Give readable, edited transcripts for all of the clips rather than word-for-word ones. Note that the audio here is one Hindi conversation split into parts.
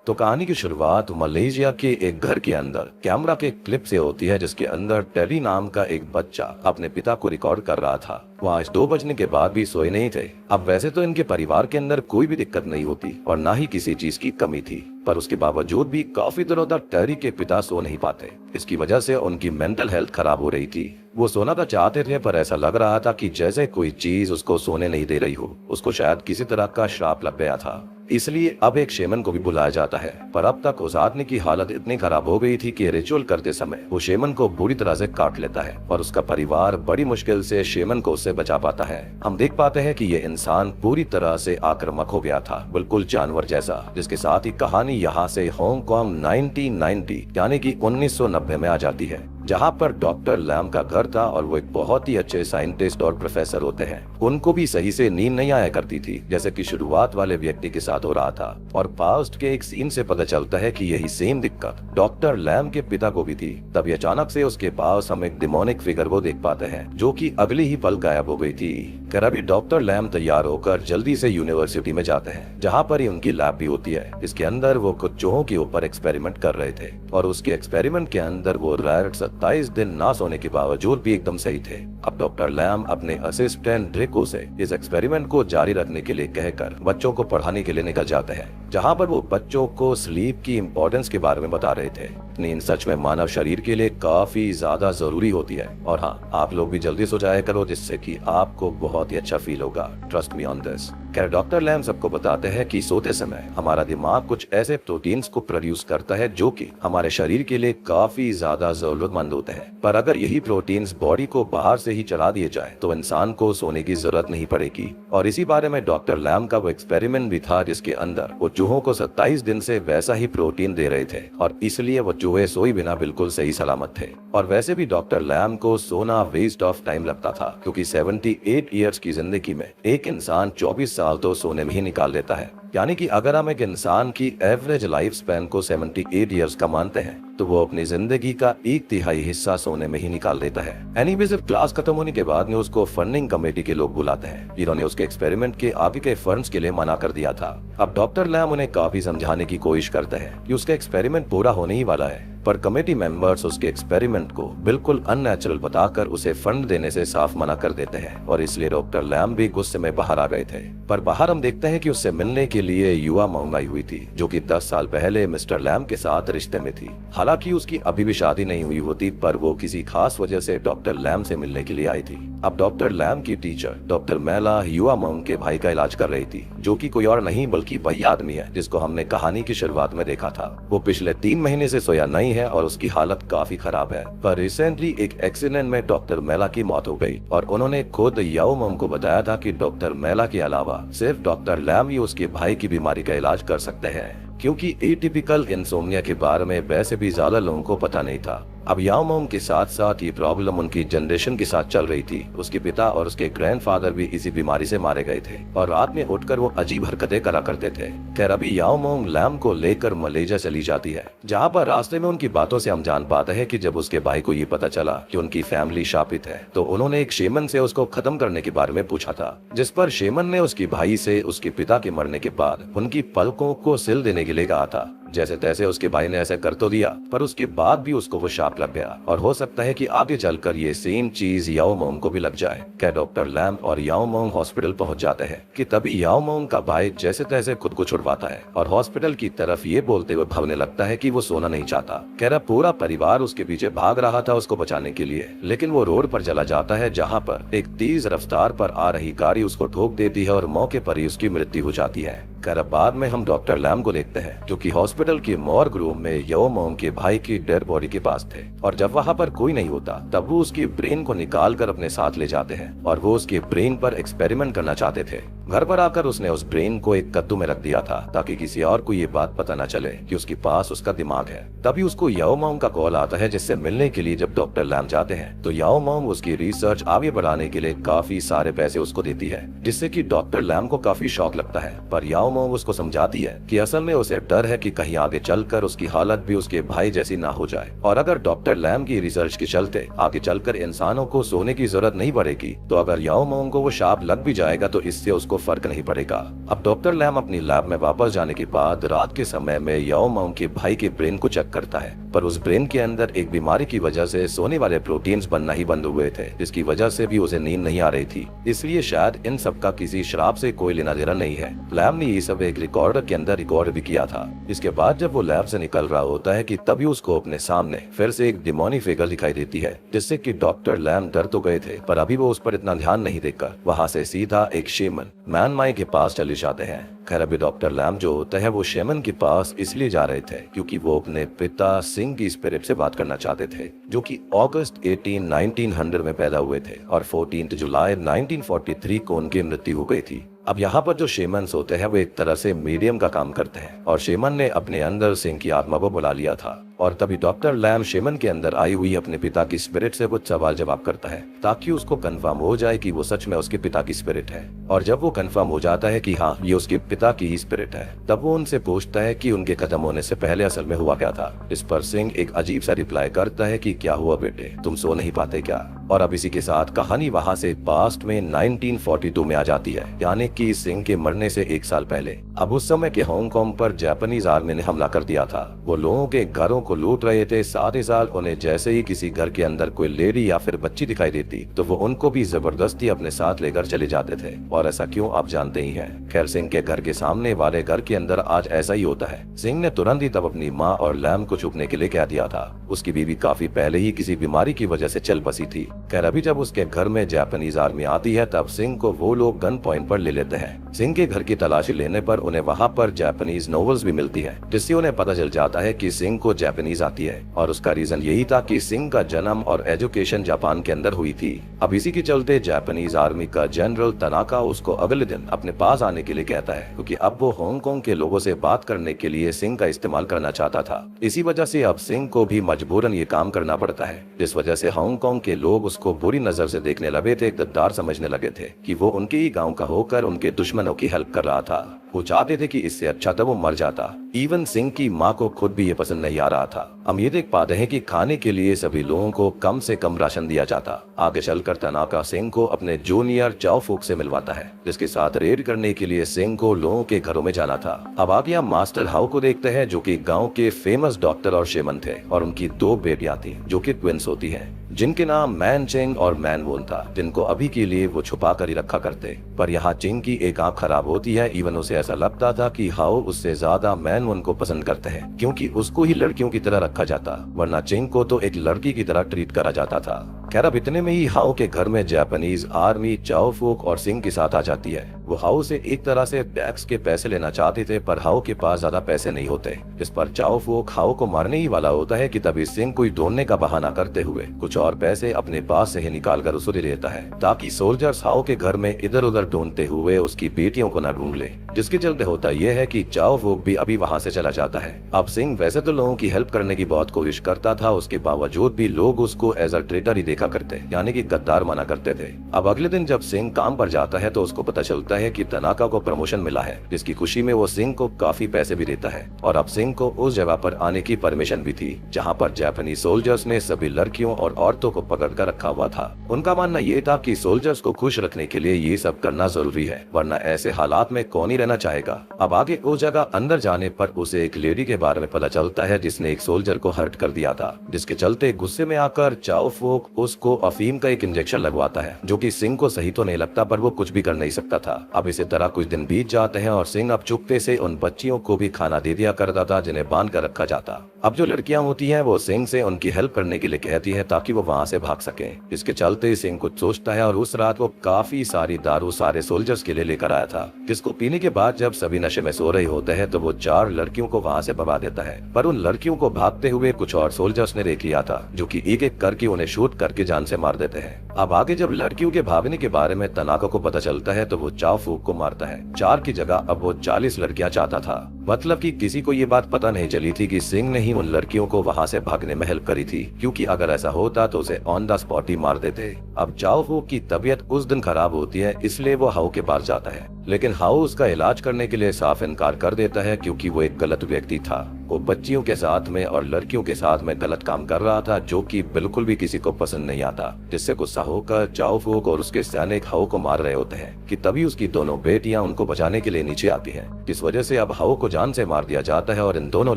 तो कहानी की शुरुआत मलेशिया के एक घर के अंदर कैमरा के क्लिप से होती है, जिसके अंदर टेरी नाम का एक बच्चा अपने पिता को रिकॉर्ड कर रहा था। वो आज 2 बजने के बाद भी सोए नहीं थे। अब वैसे तो इनके परिवार के अंदर कोई भी दिक्कत नहीं होती और ना ही किसी चीज की कमी थी, पर उसके बावजूद भी काफी दिनों तक टेरी के पिता सो नहीं पाते। इसकी वजह से उनकी मेंटल हेल्थ खराब हो रही थी। वो सोना तो चाहते थे, पर ऐसा लग रहा था कि जैसे कोई चीज उसको सोने नहीं दे रही हो। उसको शायद किसी तरह का श्राप लग गया था, इसलिए अब एक शेमन को भी बुलाया जाता है। पर अब तक उस आदमी की हालत इतनी खराब हो गई थी कि रिचुअल करते समय वो शेमन को बुरी तरह से काट लेता है और उसका परिवार बड़ी मुश्किल से शेमन को उससे बचा पाता है। हम देख पाते हैं कि ये इंसान पूरी तरह से आक्रामक हो गया था, बिल्कुल जानवर जैसा। जिसके साथ ही कहानी यहाँ से हांगकांग 1990 यानी कि 1990 में आ जाती है, जहाँ पर डॉक्टर लैम का घर था और वो एक बहुत ही अच्छे साइंटिस्ट और प्रोफेसर होते हैं। उनको भी सही से नींद नहीं आया करती थी, जैसे कि शुरुआत वाले व्यक्ति के साथ हो रहा था। और पास्ट के एक सीन से पता चलता है कि यही सेम दिक्कत डॉक्टर लैम के पिता को भी थी। तभी अचानक से उसके पास हम एक डिमोनिक फिगर को देख पाते हैं, जो कि अगले ही पल गायब हो गई थी। अभी डॉक्टर लैम तैयार होकर जल्दी से यूनिवर्सिटी में जाते हैं, जहाँ पर ही उनकी लैब भी होती है। इसके अंदर वो कुछ चूहों के ऊपर एक्सपेरिमेंट कर रहे थे और उसके एक्सपेरिमेंट के अंदर वो रैट 27 दिन ना सोने के बावजूद भी एकदम सही थे। अब डॉक्टर लैम अपने असिस्टेंट ड्रेको से इस एक्सपेरिमेंट को जारी रखने के लिए कहकर बच्चों को पढ़ाने के लिए निकल जाते हैं, जहाँ पर वो बच्चों को स्लीप की इम्पोर्टेंस के बारे में बता रहे थे। नींद सच में मानव शरीर के लिए काफी ज्यादा जरूरी होती है। और हाँ, आप लोग भी जल्दी सो जाया करो, जिससे कि आपको बहुत ही अच्छा फील होगा। Trust me on this. खैर, डॉक्टर लैम सबको बताते हैं कि सोते समय हमारा दिमाग कुछ ऐसे प्रोटीन्स को प्रोड्यूस करता है जो कि हमारे शरीर के लिए काफी ज्यादा जरूरतमंद होते हैं। पर अगर यही प्रोटीन्स बॉडी को बाहर से ही चला दिए जाए तो इंसान को सोने की जरूरत नहीं पड़ेगी। और इसी बारे में डॉक्टर लैम का वो एक्सपेरिमेंट भी था, जिसके अंदर वो चूहों को 27 दिन से वैसा ही प्रोटीन दे रहे थे और इसलिए वो चूहे सोई बिना बिल्कुल सही सलामत थे। और वैसे भी डॉक्टर लैम को सोना वेस्ट ऑफ टाइम लगता था, क्योंकि 78 ईयर्स की जिंदगी में एक इंसान 24 साल तो सोने में ही निकाल देता है। यानी कि अगर हम एक इंसान की एवरेज लाइफ स्पैन को 78 ईयर्स का मानते हैं, तो वो अपनी जिंदगी का 1/3 हिस्सा सोने में ही निकाल देता है। एनीवेज, क्लास खत्म होने के बाद में उसको फंडिंग कमेटी के लोग बुलाते हैं, जिन्होंने उसके एक्सपेरिमेंट के आगे के फंड्स के लिए मना कर दिया था। अब डॉक्टर लैम उन्हें काफी समझाने की कोशिश करते हैं कि उसका एक्सपेरिमेंट पूरा होने ही वाला है, पर कमेटी मेंबर्स उसके एक्सपेरिमेंट को बिल्कुल अननेचुरल बताकर उसे फंड देने से साफ मना कर देते हैं। और इसलिए डॉक्टर लैम भी गुस्से में बाहर आ गए थे। पर बाहर हम देखते हैं कि उससे मिलने के लिए युवा मांग आई हुई थी, जो कि 10 साल पहले मिस्टर लैम के साथ रिश्ते में थी। हालांकि उसकी अभी भी शादी नहीं हुई होती, पर वो किसी खास वजह से डॉक्टर लैम से मिलने के लिए आई थी। अब डॉक्टर लैम की टीचर डॉक्टर मैला युवा मांग के भाई का इलाज कर रही थी, जो कि कोई और नहीं बल्कि वही आदमी है जिसको हमने कहानी की शुरुआत में देखा था। वो पिछले 3 महीने से सोया नहीं है और उसकी हालत काफी खराब है। पर रिसेंटली एक एक्सीडेंट में डॉक्टर मैला की मौत हो गई और उन्होंने खुद याओ मम को बताया था कि डॉक्टर मैला के अलावा सिर्फ डॉक्टर लैम ही उसके भाई की बीमारी का इलाज कर सकते हैं, क्योंकि एटिपिकल इंसोम्निया के बारे में वैसे भी ज्यादा लोगों को पता नहीं था। अब याओ मम के साथ साथ ये प्रॉब्लम उनकी जनरेशन के साथ चल रही थी। उसके पिता और उसके ग्रैंडफादर भी इसी बीमारी से मारे गए थे और रात में उठकर वो अजीब हरकतें करा करते थे। खैर, अभी याओ मम लैम को लेकर मलेशिया चली जाती है, जहाँ पर रास्ते में उनकी बातों से हम जान पाते हैं कि जब उसके भाई को ये पता चला कि उनकी फैमिली शापित है, तो उन्होंने एक शेमन से उसको खत्म करने के बारे में पूछा था, जिस पर शेमन ने उसके भाई से उसके पिता के मरने के बाद उनकी पलकों को सिल देने के लिए कहा था। जैसे तैसे उसके भाई ने ऐसा कर तो दिया, पर उसके बाद भी उसको वो शाप लग गया और हो सकता है कि आगे चलकर ये सेम चीज याओ मोंग को भी लग जाए। क्या डॉक्टर लैम और याओ मोंग हॉस्पिटल पहुंच जाते हैं कि तभी याओ मोंग का भाई जैसे तैसे खुद को छुड़वाता है और हॉस्पिटल की तरफ ये बोलते हुए भागने लगता है कि वो सोना नहीं चाहता। कह रहा पूरा परिवार उसके पीछे भाग रहा था उसको बचाने के लिए, लेकिन वो रोड पर चला जाता है, जहाँ पर एक तेज रफ्तार पर आ रही गाड़ी उसको ठोक देती है और मौके पर ही उसकी मृत्यु हो जाती है। बाद में हम डॉक्टर लैम को देखते हैं, जो कि हॉस्पिटल के मॉर्ग रूम में याओ मोंग के भाई की डेड बॉडी के पास थे और जब वहाँ पर कोई नहीं होता तब वो उसकी ब्रेन को निकाल कर अपने साथ ले जाते हैं और वो उसके ब्रेन पर एक्सपेरिमेंट करना चाहते थे। घर पर आकर उसने उस ब्रेन को एक कद्दू में रख दिया था ताकि किसी और को ये बात पता न चले कि उसके पास उसका दिमाग है। तभी उसको याओ मोंग का कॉल आता है, जिससे मिलने के लिए जब डॉक्टर लैम जाते हैं तो याओ मोंग उसकी रिसर्च आगे बढ़ाने के लिए काफी सारे पैसे उसको देती है, जिससे कि डॉक्टर लैम को काफी शौक लगता है। पर याओ मोंग उसको समझाती है कि असल में उसे डर है कि कहीं आगे चलकर उसकी हालत भी उसके भाई जैसी ना हो जाए, और अगर डॉक्टर लैम की रिसर्च के चलते आगे चलकर इंसानों को सोने की जरूरत नहीं पड़ेगी, तो अगर याओ मोंग को वो शाप लग भी जाएगा तो इससे उसको फर्क नहीं पड़ेगा। अब डॉक्टर लैम अपनी लैब में वापस जाने के बाद रात के समय में याओ मांग के भाई के ब्रेन को चेक करता है, पर उस ब्रेन के अंदर एक बीमारी की वजह से सोने वाले प्रोटीन्स बनना ही बंद हुए थे, जिसकी वजह से भी उसे नींद नहीं आ रही थी। इसलिए शायद इन सब का किसी शराब से कोई लेना देना नहीं है। लैम ने ये सब एक रिकॉर्डर के अंदर रिकॉर्ड भी किया था। इसके बाद जब वो लैब से निकल रहा होता है कि तभी उसको अपने सामने फिर से एक डिमोनी फिगर दिखाई देती है, जिससे कि डॉक्टर लैम डर तो गए थे, पर अभी वो उस पर इतना ध्यान नहीं देकर वहाँ से सीधा एक शेमन मैन माई के पास चले जाते हैं। खैर अभी डॉक्टर लैम जो होता है वो शेमन के पास इसलिए जा रहे थे क्योंकि वो अपने पिता सिंह की स्पिरिट से बात करना चाहते थे, जो कि अगस्त 18, 1900 में पैदा हुए थे और 14 जुलाई 1943 को उनकी मृत्यु हो गई थी। अब यहाँ पर जो शेमन्स होते हैं वो एक तरह से मीडियम का काम करते हैं और शेमन ने अपने अंदर सिंह की आत्मा को बुला लिया था और तभी डॉक्टर लैम शेमन के अंदर आई हुई अपने पिता की स्पिरिट से कुछ सवाल जवाब करता है ताकि उसको कंफर्म हो जाए कि वो सच में उसके पिता की स्पिरिट है। और जब वो कंफर्म हो जाता है कि हाँ ये उसके पिता की ही स्पिरिट है, तब वो उनसे पूछता है कि उनके खत्म होने से पहले असल में हुआ क्या था। इस पर सिंह एक अजीब सा रिप्लाई करता है कि क्या हुआ बेटे, तुम सो नहीं पाते क्या। और अब इसी के साथ कहानी वहाँ से पास्ट में 1942 में आ जाती है, यानी कि सिंह के मरने से 1 साल पहले। अब उस समय के हांगकांग पर जापानीज आर्मी ने हमला कर दिया था। वो लोगों के घरों को लूट रहे थे, साथ ही साथ उन्हें जैसे ही किसी घर के अंदर कोई लेडी या फिर बच्ची दिखाई देती तो वो उनको भी जबरदस्ती अपने साथ लेकर चले जाते थे। और ऐसा क्यों आप जानते ही हैं। खैर सिंह के घर के सामने वाले घर के अंदर आज ऐसा ही होता है। सिंह ने तुरंत ही तब अपनी माँ और लैम को छुपने के लिए कह दिया था। उसकी बीवी काफी पहले ही किसी बीमारी की वजह से चल बसी थी। खैर अभी जब उसके घर में जापानीज आर्मी आती है तब सिंह को वो लोग गन पॉइंट पर ले लेते हैं। सिंह के घर की तलाशी लेने पर उन्हें वहाँ पर जापानीज नॉवेल्स भी मिलती है, जिससे उन्हें पता चल जाता है कि सिंह को जापानीज आती है और उसका रीजन यही था कि सिंह का जन्म और एजुकेशन जापान के अंदर हुई थी। अब इसी के चलते जापानीज आर्मी का जनरल तनाका उसको अगले दिन अपने पास आने के लिए कहता है, क्योंकि अब वो हांगकांग के लोगों से बात करने के लिए सिंह का इस्तेमाल करना चाहता था। इसी वजह से अब सिंह को भी मजबूरन ये काम करना पड़ता है, जिस वजह से हांगकांग के लोग उसको बुरी नजर से देखने लगे थे, गद्दार समझने लगे थे कि वो उनके ही गाँव का होकर उनके दुश्मनों की हेल्प कर रहा था। वो चाहते थे कि इससे अच्छा था वो मर जाता। इवन सिंह की माँ को खुद भी ये पसंद नहीं आ रहा था। हम ये देख पाते हैं कि खाने के लिए सभी लोगों को कम से कम राशन दिया जाता। आगे चलकर तनाका सिंह को अपने जूनियर चाओ फूक से मिलवाता है, जिसके साथ रेड करने के लिए सिंह को लोगों के घरों में जाना था। अब आगे हम मास्टर हाउ को देखते हैं, जो कि गांव के फेमस डॉक्टर और शेमन थे और उनकी 2 बेटियां थी जो कि ट्विंस होती हैं, जिनके नाम मैन चिंग और मैन वोन था, जिनको अभी के लिए वो छुपा कर ही रखा करते। पर यहाँ चिंग की एक आंख खराब होती है। इवन उसे ऐसा लगता था कि हाउ उससे ज्यादा मैन वोन को पसंद करते हैं, क्योंकि उसको ही लड़कियों की तरह रखा जाता, वरना चिंग को तो एक लड़की की तरह ट्रीट करा जाता था। खैर अब इतने में ही हाउ के घर में जापानीज आर्मी चाओ फूक और सिंह के साथ आ जाती है। वो हाउ से एक तरह से टैक्स के पैसे लेना चाहते थे, पर हाउ के पास ज्यादा पैसे नहीं होते। इस पर चाओ फूक हाउ को मारने ही वाला होता है कि तभी सिंह कोई ढूंढने का बहाना करते हुए कुछ और पैसे अपने पास से ही निकाल कर उसे दे देता है, ताकि सोल्जर्स हाउ के घर में इधर उधर ढूंढते हुए उसकी बेटियों को न ढूंढ ले। जिसके चलते होता यह है कि चाओ फूक भी अभी वहाँ से चला जाता है। अब सिंह वैसे तो लोगों की हेल्प करने की बहुत कोशिश करता था, उसके बावजूद भी लोग उसको एज अ ट्रेटर ही देखा करते, यानी कि गद्दार माना करते थे। अब अगले दिन जब सिंह काम पर जाता है तो उसको पता चलता है कि तनाका को प्रमोशन मिला है, जिसकी खुशी में वो सिंह को काफी पैसे भी देता है। और अब सिंह को उस जगह पर आने की परमिशन भी थी जहाँ पर जापानी सोल्जर्स ने सभी लड़कियों और औरतों को पकड़ कर रखा हुआ था। उनका मानना ये था कि सोल्जर्स को खुश रखने के लिए ये सब करना जरूरी है, वरना ऐसे हालात में कौन ही रहना चाहेगा। अब आगे उस जगह अंदर जाने पर उसे एक लेडी के बारे में पता चलता है जिसने एक सोल्जर को हर्ट कर दिया था, जिसके चलते गुस्से में आकर चाओ फूक उसको अफीम का एक इंजेक्शन लगवाता है, जो कि सिंह को सही तो नहीं लगता, पर वो कुछ भी कर नहीं सकता था। अब इसी तरह कुछ दिन बीत जाते हैं और सिंह अब चुपके से उन बच्चियों को भी खाना दे दिया करता था जिन्हें बांध कर रखा जाता। अब जो लड़कियां होती हैं वो सिंह से उनकी हेल्प करने के लिए कहती है ताकि वो वहाँ से भाग सके। इसके चलते सिंह कुछ सोचता है और उस रात वो काफी सारी दारू सारे सोल्जर्स के लिए लेकर आया था, जिसको पीने के बाद जब सभी नशे में सो रहे होते हैं तो वो 4 लड़कियों को वहाँ से भगा देता है। पर उन लड़कियों को भागते हुए कुछ और सोल्जर्स ने देख लिया था, जो कि एक एक करके उन्हें शूट करके जान से मार देते हैं। अब आगे जब लड़कियों के भागने के बारे में तनाका को पता चलता है तो वो चाओ फूक को मारता है। 4 की जगह अब वो 40 लड़कियां चाहता था। मतलब कि किसी को ये बात पता नहीं चली थी कि सिंह ने ही उन लड़कियों को वहाँ से भागने में हेल्प करी थी, क्योंकि अगर ऐसा होता तो उसे ऑन द स्पॉट ही मार देते। अब चाओ फूक की तबीयत उस दिन खराब होती है, इसलिए वो हाउ के पास जाता है। लेकिन हाउ उसका इलाज करने के लिए साफ इनकार कर देता है क्योंकि वो एक गलत व्यक्ति था। वो बच्चियों के साथ में और लड़कियों के साथ में गलत काम कर रहा था जो कि बिल्कुल भी किसी को पसंद नहीं आता, जिससे गुस्सा होकर चाओ फूक और उसके सैनिक हाउ को मार रहे होते हैं कि तभी उसकी दोनों बेटियां उनको बचाने के लिए नीचे आती हैं। इस वजह से अब हाउ को जान से मार दिया जाता है और इन दोनों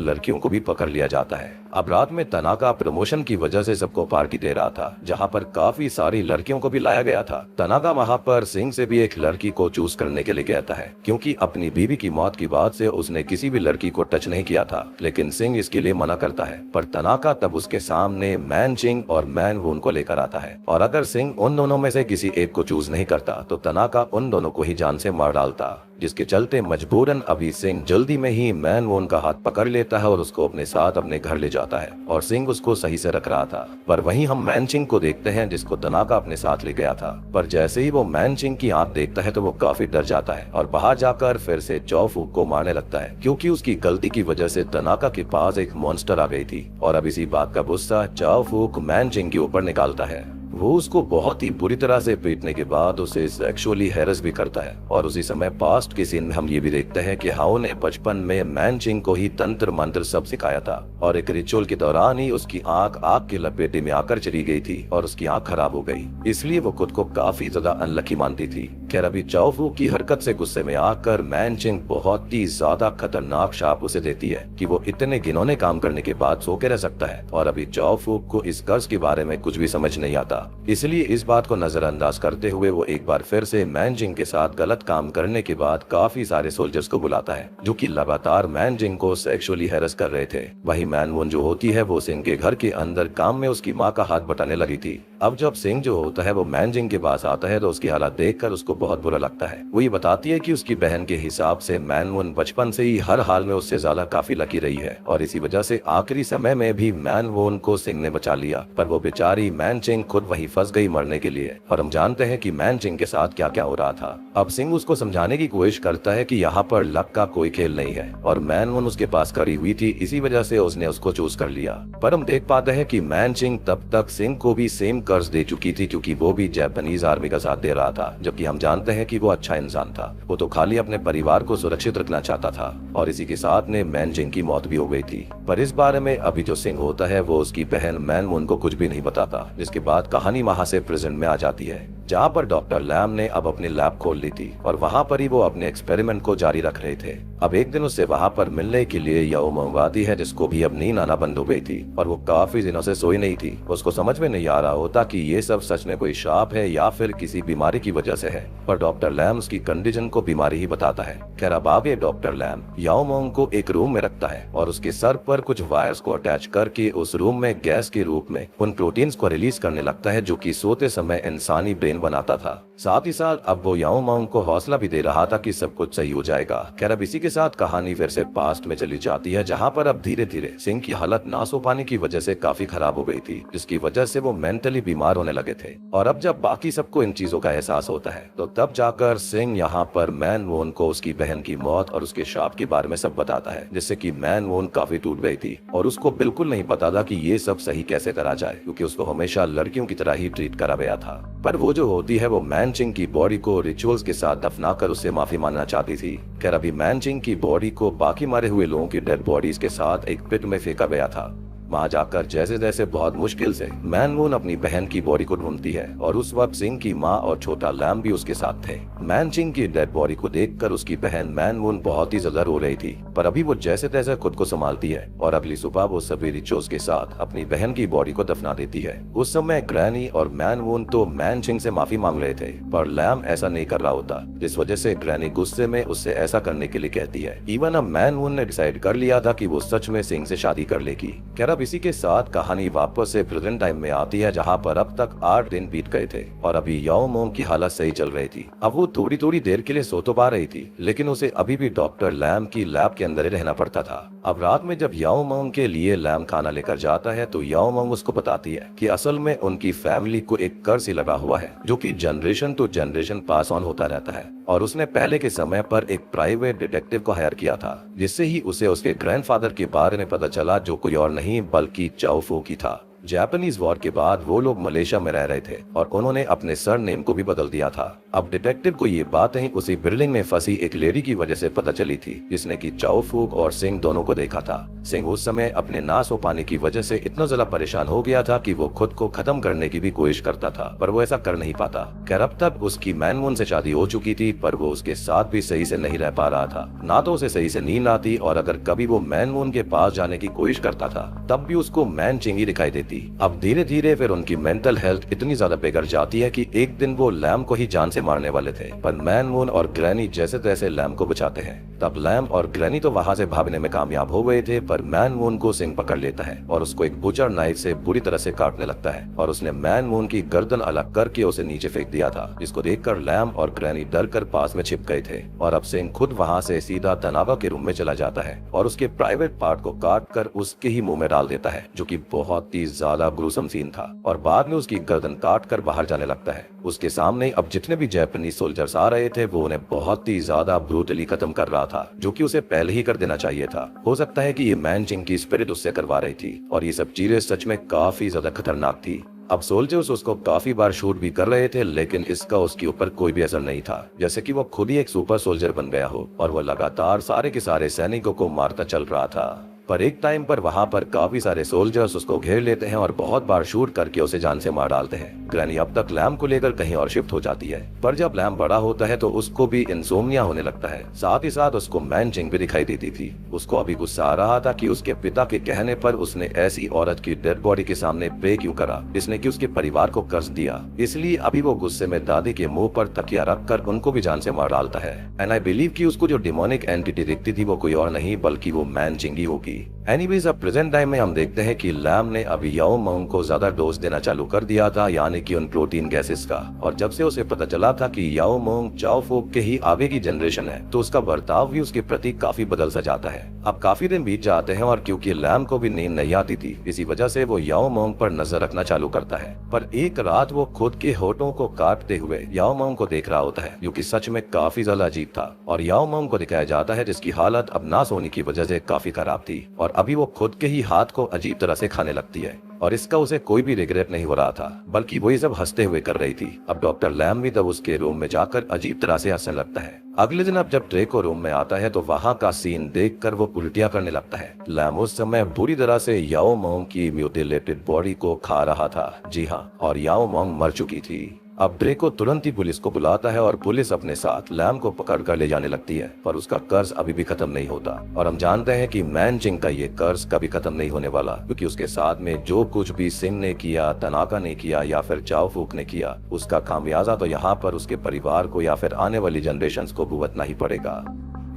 लड़कियों को भी पकड़ लिया जाता है। अब रात में तनाका प्रमोशन की वजह से सबको पार्टी दे रहा था, जहाँ पर काफी सारी लड़कियों को भी लाया गया था। तनाका वहाँ पर सिंह से भी एक लड़की को चूज करने के लिए कहता है क्योंकि अपनी बीवी की मौत की बाद से उसने किसी भी लड़की को टच नहीं किया था, लेकिन सिंह इसके लिए मना करता है। पर तनाका तब उसके सामने मैन चिंग और मैन वून को लेकर आता है और अगर सिंह उन दोनों में से किसी एक को चूज नहीं करता तो तनाका उन दोनों को ही जान से मार डालता, जिसके चलते मजबूरन अभी सिंह जल्दी में ही मैन वोन का हाथ पकड़ लेता है और उसको अपने साथ अपने घर ले जाता है और सिंह उसको सही से रख रहा था। पर वहीं हम मैन चिंग को देखते हैं जिसको तनाका अपने साथ ले गया था। पर जैसे ही वो मैन चिंग की आंख देखता है तो वो काफी डर जाता है और बाहर जाकर फिर से चाओ फूक को मारने लगता है क्योंकि उसकी गलती की वजह से तनाका के पास एक मॉन्स्टर आ गई थी। और अब इसी बात का गुस्सा चाओ फूक मैन चिंग के ऊपर निकालता है। वो उसको बहुत ही बुरी तरह से पीटने के बाद उसे सेक्सुअली हैरेस भी करता है। और उसी समय पास्ट के सीन में हम ये भी देखते हैं कि हाउ ने बचपन में मैन चिंग को ही तंत्र मंत्र सब सिखाया था और एक रिचुअल के दौरान ही उसकी आंख आग के लपेटे में आकर चली गई थी और उसकी आंख खराब हो गई, इसलिए वो खुद को काफी ज्यादा अनलकी मानती थी। खैर अभी चाओ फूक की हरकत से गुस्से में आकर मैन चिंग बहुत ही ज्यादा खतरनाक शाप उसे देती है कि वो इतने घिनौने काम करने के बाद सो के रह सकता है। और अभी चाओ फूक को इस कर्ज के बारे में कुछ भी समझ नहीं आता, इसलिए इस बात को नजरअंदाज करते हुए वो एक बार फिर से मैन जिंग के साथ गलत काम करने के बाद काफी सारे सोल्जर्स को बुलाता है जो कि लगातार मैन जिंग को सेक्सुअली हैरेस कर रहे थे। वही मैन वोन जो होती है वो सिंह के घर के अंदर काम में उसकी माँ का हाथ बटाने लगी थी। अब जब सिंह जो होता है वो मैन जिंग के पास आता है तो उसकी हालत देखकर उसको बहुत बुरा लगता है। वो ये बताती है कि उसकी बहन के हिसाब से मैन वोन बचपन से ही हर हाल में उससे ज्यादा काफी लकी रही है और इसी वजह से आखिरी समय में भी मैन वोन को सिंह ने बचा लिया। पर वो बेचारी मैन चिंग खुद वही फंस गई मरने के लिए। और हम जानते हैं कि मैन चिंग के साथ क्या क्या हो रहा था। अब सिंह उसको समझाने की कोशिश करता है कि यहाँ पर लक का कोई खेल नहीं है और मैन वोन उसके पास खड़ी हुई थी, इसी वजह से उसने उसको चूज कर लिया। पर हम देख पाते हैं कि मैन चिंग तब तक सिंह को भी सेम कर्ज दे चुकी थी क्योंकि वो भी जापानीज आर्मी का साथ दे रहा था, जबकि हम जानते हैं कि वो अच्छा इंसान था। वो तो खाली अपने परिवार को सुरक्षित रखना चाहता था और इसी के साथ में मैन चिंग की मौत भी हो गई थी। पर इस बारे में अभी जो सिंह होता है वो उसकी बहन मैन वोन को कुछ भी नहीं बताता, जिसके बाद कहानी वहाँ से प्रेजेंट में आ जाती है जहाँ पर डॉक्टर लैम ने अब अपनी लैब खोल ली थी और वहाँ पर ही वो अपने एक्सपेरिमेंट को जारी रख रहे थे। अब एक दिन उससे वहाँ पर मिलने के लिए याओ मोंग आती है जिसको भी अब नींद आना बंद हो गई थी और वो काफी दिनों से सोई नहीं थी। उसको समझ में नहीं आ रहा होता कि ये सब सच में कोई शाप है या फिर किसी बीमारी की वजह से है, पर डॉक्टर लैम उसकी कंडीशन को बीमारी ही बताता है। खैर अब आगे डॉक्टर लैम याओ मोंग को एक रूम में रखता है और उसके सर पर कुछ वायर्स को अटैच करके उस रूम में गैस के रूप में उन प्रोटीन्स को रिलीज करने लगता है जो कि सोते समय इंसानी ब्रेन बनाता था। साथ ही साथ अब वो याओ मोंग को हौसला भी दे रहा था कि सब कुछ सही हो जाएगा। खैर अब इसी के साथ कहानी फिर से पास्ट में चली जाती है जहाँ पर अब धीरे धीरे सिंह की हालत ना सो पाने की वजह से काफी खराब हो गई थी, जिसकी वजह से वो मेंटली बीमार होने लगे थे। और अब जब बाकी सबको इन चीजों का एहसास होता है तो तब जाकर सिंह यहाँ पर मैन वोन को उसकी बहन की मौत और उसके शाप के बारे में सब बताता है, जिससे कि मैन वोन काफी टूट गई थी और उसको बिल्कुल नहीं पता था कि ये सब सही कैसे करा जाए, क्योंकि उसको हमेशा लड़कियों की तरह ही ट्रीट करा गया था। पर वो जो होती है वो मैन चिंग की बॉडी को रिचुअल्स के साथ दफनाकर उससे माफी मांगना चाहती थी। खैर अभी मैन चिंग की बॉडी को बाकी मारे हुए लोगों की डेड बॉडीज के साथ एक पिट में फेंका गया था। वहाँ जाकर जैसे जैसे बहुत मुश्किल से मैन वून अपनी बहन की बॉडी को ढूंढती है और उस वक्त सिंह की माँ और छोटा लैम भी उसके साथ थे। मैन चिंग की डेड बॉडी को देखकर उसकी बहन मैन वून बहुत ही ज्यादा रो रही थी, पर अभी वो जैसे तैसे खुद को संभालती है और अगली सुबह वो सभी रिचुअल्स के साथ अपनी बहन की बॉडी को दफना देती है। उस समय ग्रैनी और मैन वून तो मैन चिंग से माफी मांग रहे थे, पर लैम ऐसा नहीं कर रहा होता, जिस वजह से ग्रैनी गुस्से में उससे ऐसा करने के लिए कहती है। इवन अब मैन वून ने डिसाइड कर लिया था कि वो सच में सिंह से शादी कर लेगी। खैर अब इसी के साथ कहानी वापस से प्रेजेंट टाइम में आती है जहाँ पर अब तक 8 दिन बीत गए थे और अभी याओ मोंग की हालत सही चल रही थी। अब वो थोड़ी थोड़ी देर के लिए सो तो पा रही थी, लेकिन उसे अभी भी डॉक्टर लैम की लैब के अंदर ही रहना पड़ता था। अब रात में जब याओ मोंग के लिए लैम खाना लेकर जाता है तो याओ मोंग उसको बताती है कि असल में उनकी फैमिली को एक कर्ज लगा हुआ है जो कि generation to generation pass on होता रहता है और उसने पहले के समय पर एक प्राइवेट डिटेक्टिव को हायर किया था, जिससे ही उसे उसके ग्रैंडफादर के बारे में पता चला जो कोई और नहीं बल्कि चाओ फू की था। जापानीज वॉर के बाद वो लोग मलेशिया में रह रहे थे और उन्होंने अपने सरनेम को भी बदल दिया था। अब डिटेक्टिव को ये बातें उसी बिल्डिंग में फंसी एक लेडी की वजह से पता चली थी, जिसने कि चाओ फूक और सिंह दोनों को देखा था। सिंह उस समय अपने नाश हो पाने की वजह से इतना ज्यादा परेशान हो गया था कि वो खुद को खत्म करने की भी कोशिश करता था, पर वो ऐसा कर नहीं पाता। खैर अब तक उसकी मैनमून से शादी हो चुकी थी, पर वो उसके साथ भी सही से नहीं रह पा रहा था। ना तो उसे सही से नींद आती और अगर कभी वो मैनमून के पास जाने की कोशिश करता था तब भी उसको मैन चिंग ही दिखाई देती। अब धीरे धीरे फिर उनकी मेंटल हेल्थ इतनी ज्यादा बिगड़ जाती है कि एक दिन वो लैम को ही जान से मारने वाले थे, पर मैनमून और ग्रैनी जैसे तैसे लैम को बचाते हैं। तब लैम और ग्रैनी तो वहाँ से भागने में कामयाब हो गए थे, पर मैनमून को सिंह पकड़ लेता है और उसको एक बुचर नाइफ से बुरी तरह से काटने लगता है और उसने मैनमून की गर्दन अलग करके उसे नीचे फेंक दिया था, जिसको देखकर लैम और ग्रैनी डर कर पास में छिप गए थे। और अब सिंह खुद वहाँ से सीधा तनावा के रूम में चला जाता है और उसके प्राइवेट पार्ट को काट कर उसके ही मुंह में डाल देता है, जो कि बहुत ही ज्यादा ग्रूसम सीन था। और बाद में उसकी गर्दन काट कर बाहर जाने लगता है। उसके सामने अब जितने भी जापानीज सोल्जर्स आ रहे थे वो उन्हें बहुत ही ज्यादा ब्रूटली खत्म कर रहा था, जो कि उसे पहले ही कर देना चाहिए था। हो सकता है कि ये मैन चिंग की स्पिरिट उससे करवा रही थी और ये सब चीजें सच में काफी ज्यादा खतरनाक थी। अब सोल्जर्स उसको काफी बार शूट भी कर रहे थे, लेकिन इसका उसके ऊपर कोई भी असर नहीं था, जैसे कि वो खुद ही एक सुपर सोल्जर बन गया हो और वो लगातार सारे के सारे सैनिकों को मारता चल रहा था। पर एक टाइम पर वहाँ पर काफी सारे सोल्जर्स उसको घेर लेते हैं और बहुत बार शूट करके उसे जान से मार डालते हैं। ग्रैनी अब तक लैम को लेकर कहीं और शिफ्ट हो जाती है, पर जब लैम बड़ा होता है तो उसको भी इंसोम्निया होने लगता है। साथ ही साथ उसको मैन चिंग भी दिखाई देती थी। उसको अभी गुस्सा आ रहा था कि उसके पिता के कहने पर उसने ऐसी औरत की डेड बॉडी के सामने प्रे क्यों करा, जिसने कि उसके परिवार को कर्ज दिया। इसलिए अभी वो गुस्से में दादी के मुंह पर तकिया रख कर उनको भी जान से मार डालता है। एंड आई बिलीव कि उसको जो डिमोनिक एंटिटी दिखती थी वो कोई और नहीं बल्कि वो मैन चिंग ही होगी। एनीवेज अब प्रेजेंट टाइम में हम देखते हैं कि लैम ने अभी याओ मोंग को ज्यादा डोज देना चालू कर दिया था, यानी कि उन प्रोटीन गैसेस का। और जब से उसे पता चला था कि याओ मोंग चाओ फोक के ही आगे की जनरेशन है, तो उसका बर्ताव भी उसके प्रति काफी बदल सा जाता है। अब काफी दिन बीत जाते हैं और क्योंकि लैम को भी नींद नहीं आती थी, इसी वजह से वो याओ मोंग पर नजर रखना चालू करता है। पर एक रात वो खुद के होठों को काटते हुए याओ मोंग को देख रहा होता है, जो कि सच में काफी ज्यादा अजीब था। और याओ मोंग को दिखाया जाता है जिसकी हालत अब नाश होने की वजह से काफी खराब थी और अभी वो खुद के ही हाथ को अजीब तरह से खाने लगती है। और इसका उसे कोई भी रिग्रेट नहीं हो रहा था, बल्कि वो ये सब हंसते हुए कर रही थी। अब डॉक्टर लैम भी तब उसके रूम में जाकर अजीब तरह से हंसने लगता है। अगले दिन अब जब ड्रेको रूम में आता है तो वहाँ का सीन देखकर वो उल्टियां करने लगता है। लैम उस समय बुरी तरह से याओ मोंग की म्यूटिलेटेड बॉडी को खा रहा था। जी हाँ, और याओ मोंग मर चुकी थी। अब ड्रेको तुरंत ही पुलिस को बुलाता है और पुलिस अपने साथ लैम को पकड़ कर ले जाने लगती है, पर उसका कर्ज अभी भी खत्म नहीं होता। और हम जानते हैं कि मैन चिंग का ये कर्ज कभी खत्म नहीं होने वाला, क्योंकि उसके साथ में जो कुछ भी सिंह ने किया, तनाका ने किया या फिर चाओ फूक ने किया, उसका खामियाजा तो यहाँ पर उसके परिवार को या फिर आने वाली जनरेशन को भुगतना ही पड़ेगा।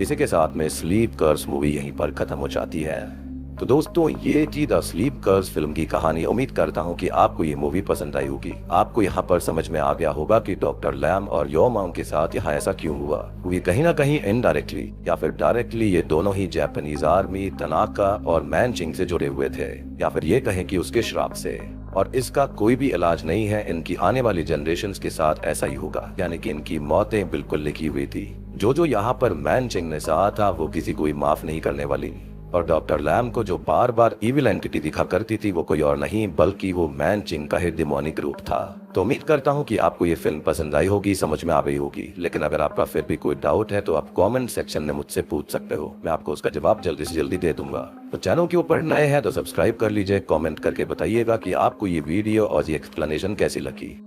इसी के साथ में स्लीप कर्स मूवी यहीं पर खत्म हो जाती है। तो दोस्तों, ये थी द स्लीप कर्स फिल्म की कहानी। उम्मीद करता हूँ कि आपको ये मूवी पसंद आई होगी। आपको यहाँ पर समझ में आ गया होगा कि डॉक्टर लैम और याओ मोंग के साथ यहाँ ऐसा क्यों हुआ। क्योंकि कहीं ना कहीं इनडायरेक्टली या फिर डायरेक्टली ये दोनों ही जापानीज आर्मी, तनाका और मैन चिंग से जुड़े हुए थे, या फिर ये कहें कि उसके श्राप से। और इसका कोई भी इलाज नहीं है। इनकी आने वाली जनरेशंस के साथ ऐसा ही होगा, यानी कि इनकी मौतें बिल्कुल लिखी हुई थी। जो यहाँ पर मैन चिंग ने सहा था वो किसी को माफ नहीं करने वाली। और डॉक्टर लैम को जो बार बार इविल एंटिटी दिखा करती थी वो कोई और नहीं बल्कि वो मैन चिंग का ही डिमोनिक रूप था। तो उम्मीद करता हूँ कि आपको ये फिल्म पसंद आई होगी, समझ में आ गई होगी। लेकिन अगर आपका फिर भी कोई डाउट है तो आप कमेंट सेक्शन में मुझसे पूछ सकते हो, मैं आपको उसका जवाब जल्दी से जल्दी दे दूंगा। तो चैनल के ऊपर नए हैं तो सब्सक्राइब कर लीजिए। कमेंट करके बताइएगा कि आपको ये वीडियो और ये एक्सप्लेनेशन कैसी लगी।